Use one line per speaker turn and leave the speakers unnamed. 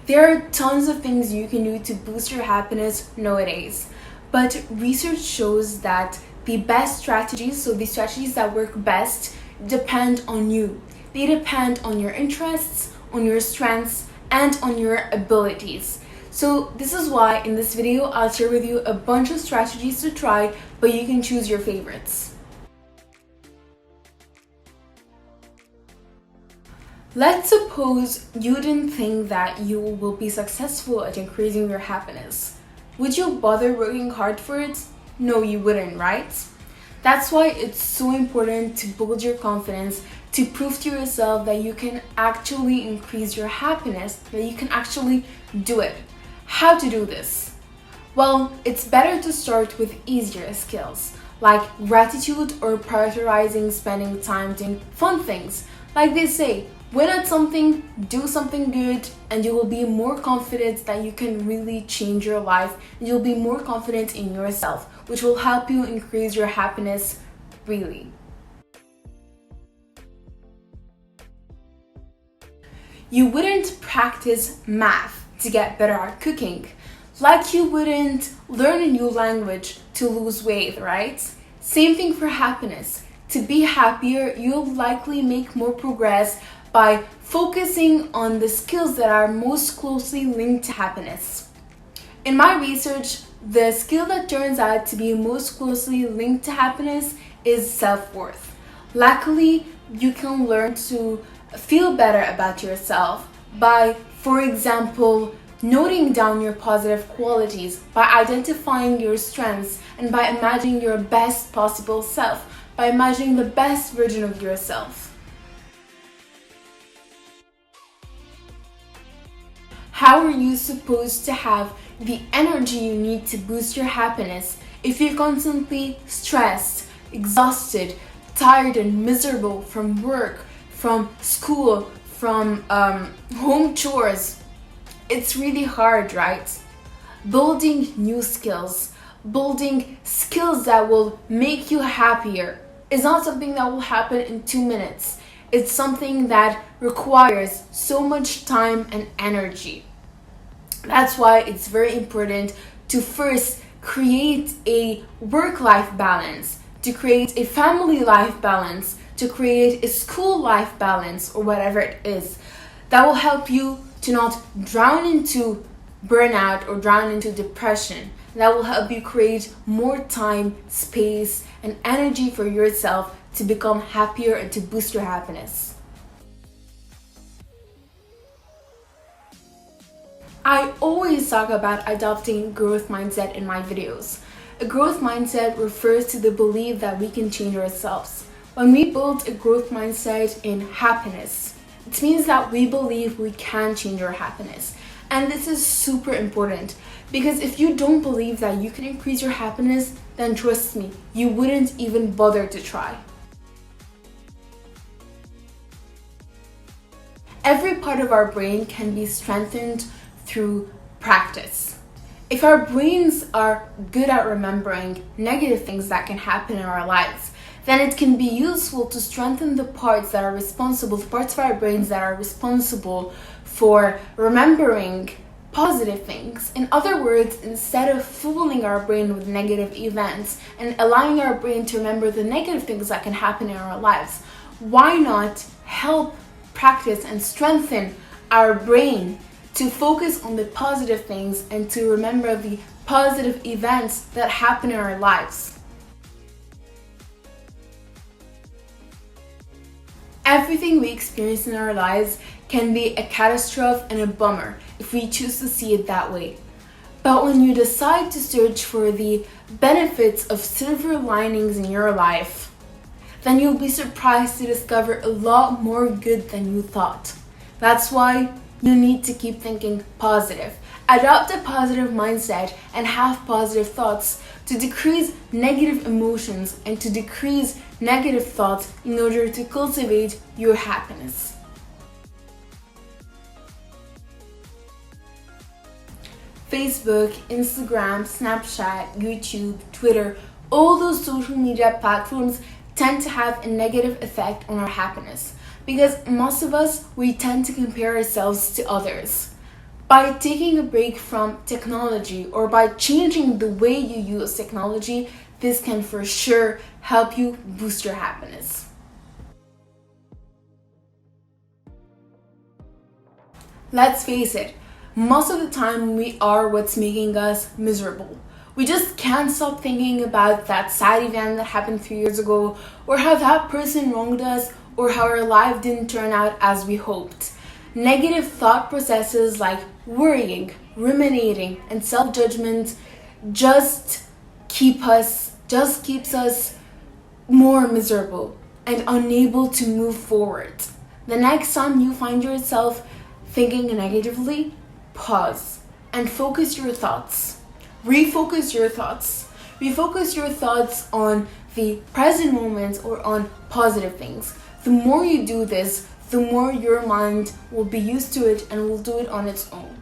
There are tons of things you can do to boost your happiness nowadays, but research shows that the best strategies, so the strategies that work best, depend on you. They depend on your interests, on your strengths, and on your abilities. So this is why in this video I'll share with you a bunch of strategies to try, but you can choose your favorites. Let's suppose you didn't think that you will be successful at increasing your happiness. Would you bother working hard for it? No, you wouldn't, right? That's why it's so important to build your confidence, to prove to yourself that you can actually increase your happiness, that you can actually do it. How to do this? Well, it's better to start with easier skills, like gratitude or prioritizing spending time doing fun things. Like they say, win at something, do something good, and you will be more confident that you can really change your life, and you'll be more confident in yourself, which will help you increase your happiness really. You wouldn't practice math to get better at cooking, like you wouldn't learn a new language to lose weight, right? Same thing for happiness. To be happier, you'll likely make more progress by focusing on the skills that are most closely linked to happiness. In my research, the skill that turns out to be most closely linked to happiness is self-worth. Luckily, you can learn to feel better about yourself by, for example, noting down your positive qualities, by identifying your strengths, and by imagining your best possible self, by imagining the best version of yourself. How are you supposed to have the energy you need to boost your happiness if you're constantly stressed, exhausted, tired and miserable from work, from school, from home chores? It's really hard, right? Building new skills, building skills that will make you happier is not something that will happen in 2 minutes. It's something that requires so much time and energy. That's why it's very important to first create a work-life balance, to create a family life balance, to create a school life balance, or whatever it is. That will help you to not drown into burnout or drown into depression. That will help you create more time, space, and energy for yourself to become happier and to boost your happiness. I always talk about adopting growth mindset in my videos. A growth mindset refers to the belief that we can change ourselves. When we build a growth mindset in happiness, it means that we believe we can change our happiness. And this is super important because if you don't believe that you can increase your happiness, then trust me, you wouldn't even bother to try. Every part of our brain can be strengthened through practice. If our brains are good at remembering negative things that can happen in our lives, then it can be useful to strengthen the parts that are responsible, the parts of our brains that are responsible for remembering positive things. In other words, instead of fooling our brain with negative events and allowing our brain to remember the negative things that can happen in our lives, why not help practice and strengthen our brain to focus on the positive things and to remember the positive events that happen in our lives? Everything we experience in our lives can be a catastrophe and a bummer if we choose to see it that way. But when you decide to search for the benefits of silver linings in your life, then you'll be surprised to discover a lot more good than you thought. That's why you need to keep thinking positive. Adopt a positive mindset and have positive thoughts to decrease negative emotions and to decrease negative thoughts in order to cultivate your happiness. Facebook, Instagram, Snapchat, YouTube, Twitter, all those social media platforms tend to have a negative effect on our happiness because most of us, we tend to compare ourselves to others. By taking a break from technology or by changing the way you use technology, this can for sure help you boost your happiness. Let's face it, most of the time we are what's making us miserable. We just can't stop thinking about that sad event that happened 3 years ago, or how that person wronged us, or how our life didn't turn out as we hoped. Negative thought processes like worrying, ruminating, and self-judgment just keeps us more miserable and unable to move forward. The next time you find yourself thinking negatively, pause and focus your thoughts. Refocus your thoughts. Refocus your thoughts on the present moment or on positive things. The more you do this, the more your mind will be used to it and will do it on its own.